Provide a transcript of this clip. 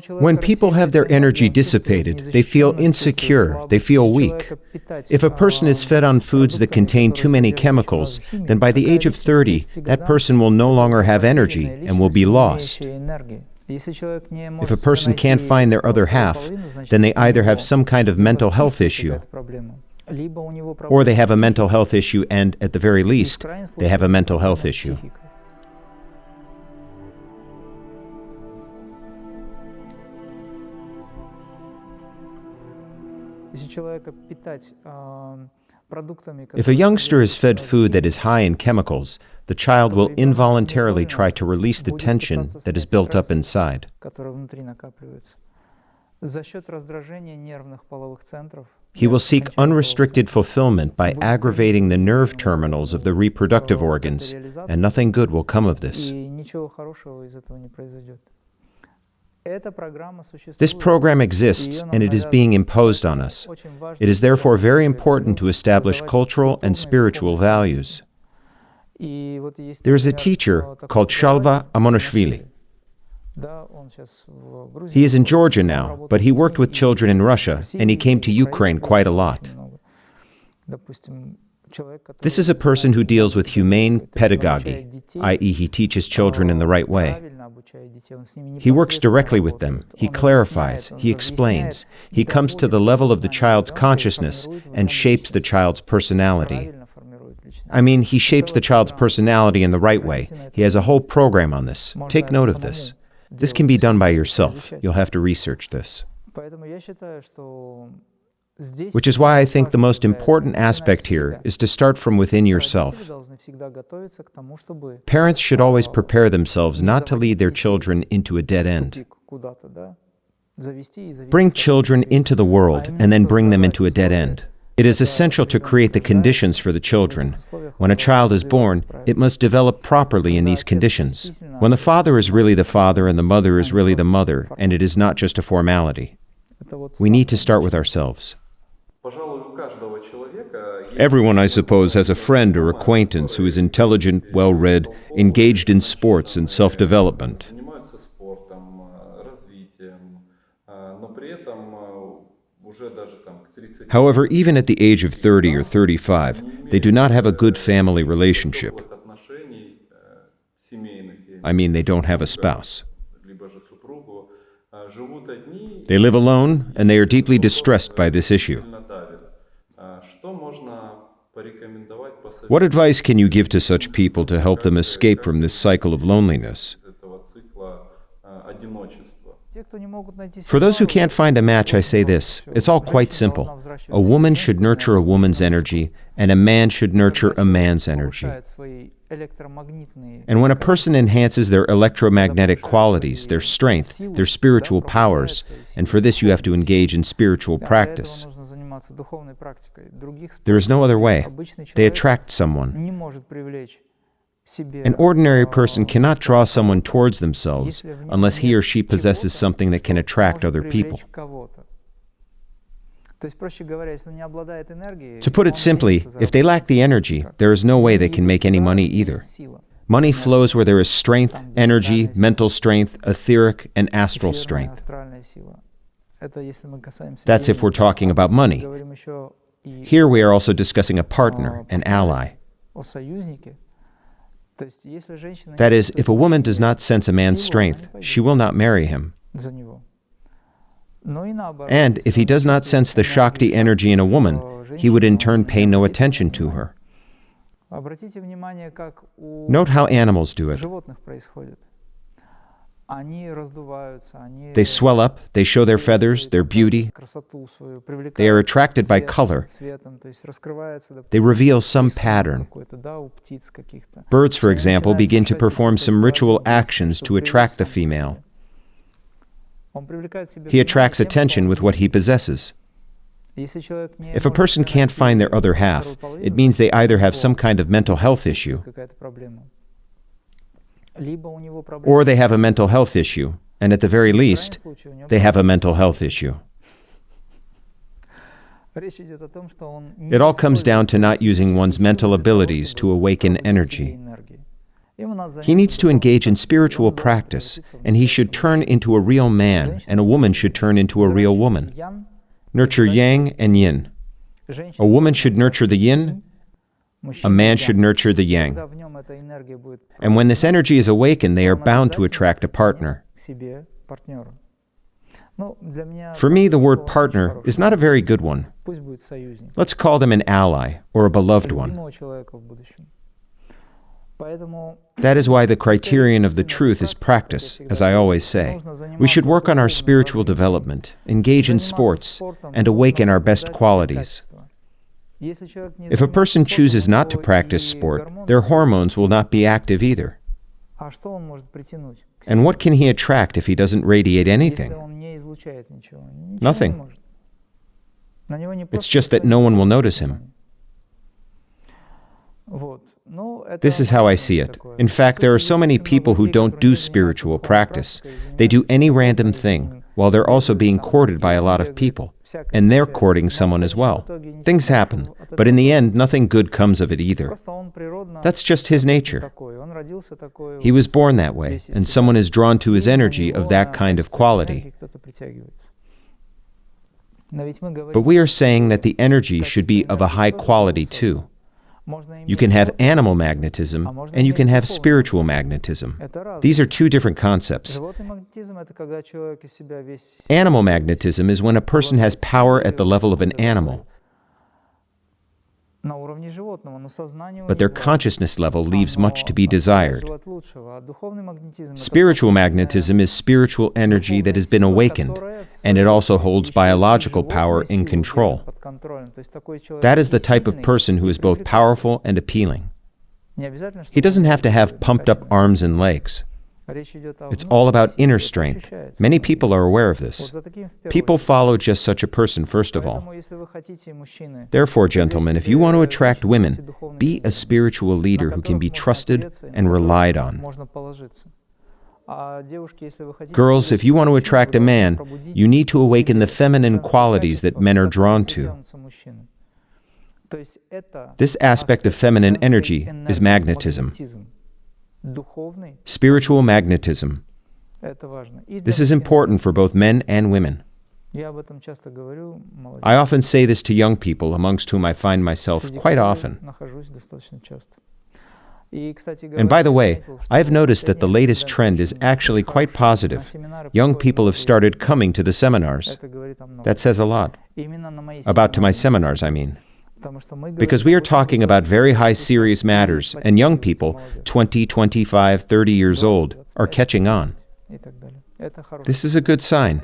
When people have their energy dissipated, they feel insecure, they feel weak. If a person is fed on foods that contain too many chemicals, then by the age of 30, that person will no longer have energy and will be lost. If a person can't find their other half, then they either have some kind of mental health issue, or they have a mental health issue and, at the very least, they have a mental health issue. If a youngster is fed food that is high in chemicals, the child will involuntarily try to release the tension that is built up inside. He will seek unrestricted fulfillment by aggravating the nerve terminals of the reproductive organs, and nothing good will come of this. This program exists, and it is being imposed on us. It is therefore very important to establish cultural and spiritual values. There is a teacher called Shalva Amonashvili. He is in Georgia now, but he worked with children in Russia, and he came to Ukraine quite a lot. This is a person who deals with humane pedagogy, i.e., he teaches children in the right way. He works directly with them, he clarifies, he explains, he comes to the level of the child's consciousness and shapes the child's personality. He shapes the child's personality in the right way. He has a whole program on this. Take note of this. This can be done by yourself. You'll have to research this. Which is why I think the most important aspect here is to start from within yourself. Parents should always prepare themselves not to lead their children into a dead end. Bring children into the world and then bring them into a dead end. It is essential to create the conditions for the children. When a child is born, it must develop properly in these conditions. When the father is really the father and the mother is really the mother, and it is not just a formality. We need to start with ourselves. Everyone, I suppose, has a friend or acquaintance who is intelligent, well-read, engaged in sports and self-development. However, even at the age of 30 or 35, they do not have a good family relationship. They don't have a spouse. They live alone, and they are deeply distressed by this issue. What advice can you give to such people to help them escape from this cycle of loneliness? For those who can't find a match, I say this. It's all quite simple. A woman should nurture a woman's energy, and a man should nurture a man's energy. And when a person enhances their electromagnetic qualities, their strength, their spiritual powers, and for this you have to engage in spiritual practice, there is no other way. They attract someone. An ordinary person cannot draw someone towards themselves unless he or she possesses something that can attract other people. To put it simply, if they lack the energy, there is no way they can make any money either. Money flows where there is strength, energy, mental strength, etheric, and astral strength. That's if we're talking about money. Here we are also discussing a partner, an ally. That is, if a woman does not sense a man's strength, she will not marry him. And if he does not sense the Shakti energy in a woman, he would in turn pay no attention to her. Note how animals do it. They swell up, they show their feathers, their beauty. They are attracted by color. They reveal some pattern. Birds, for example, begin to perform some ritual actions to attract the female. He attracts attention with what he possesses. If a person can't find their other half, it means they either have some kind of mental health issue, or they have a mental health issue, and at the very least, they have a mental health issue. It all comes down to not using one's mental abilities to awaken energy. He needs to engage in spiritual practice, and he should turn into a real man, and a woman should turn into a real woman. Nurture yang and yin. A woman should nurture the yin, a man should nurture the yang. And when this energy is awakened, they are bound to attract a partner. For me, the word partner is not a very good one. Let's call them an ally or a beloved one. That is why the criterion of the truth is practice, as I always say. We should work on our spiritual development, engage in sports, and awaken our best qualities. If a person chooses not to practice sport, their hormones will not be active either. And what can he attract if he doesn't radiate anything? Nothing. It's just that no one will notice him. This is how I see it. In fact, there are so many people who don't do spiritual practice. They do any random thing, while they're also being courted by a lot of people. And they're courting someone as well. Things happen, but in the end, nothing good comes of it either. That's just his nature. He was born that way, and someone is drawn to his energy of that kind of quality. But we are saying that the energy should be of a high quality too. You can have animal magnetism, and you can have spiritual magnetism. These are two different concepts. Animal magnetism is when a person has power at the level of an animal, but their consciousness level leaves much to be desired. Spiritual magnetism is spiritual energy that has been awakened, and it also holds biological power in control. That is the type of person who is both powerful and appealing. He doesn't have to have pumped-up arms and legs. It's all about inner strength. Many people are aware of this. People follow just such a person, first of all. Therefore, gentlemen, if you want to attract women, be a spiritual leader who can be trusted and relied on. Girls, if you want to attract a man, you need to awaken the feminine qualities that men are drawn to. This aspect of feminine energy is magnetism. Spiritual magnetism. This is important for both men and women. I often say this to young people, amongst whom I find myself quite often. And by the way, I have noticed that the latest trend is actually quite positive. Young people have started coming to the seminars. That says a lot. To my seminars, I mean. Because we are talking about very high serious matters, and young people, 20, 25, 30 years old, are catching on. This is a good sign.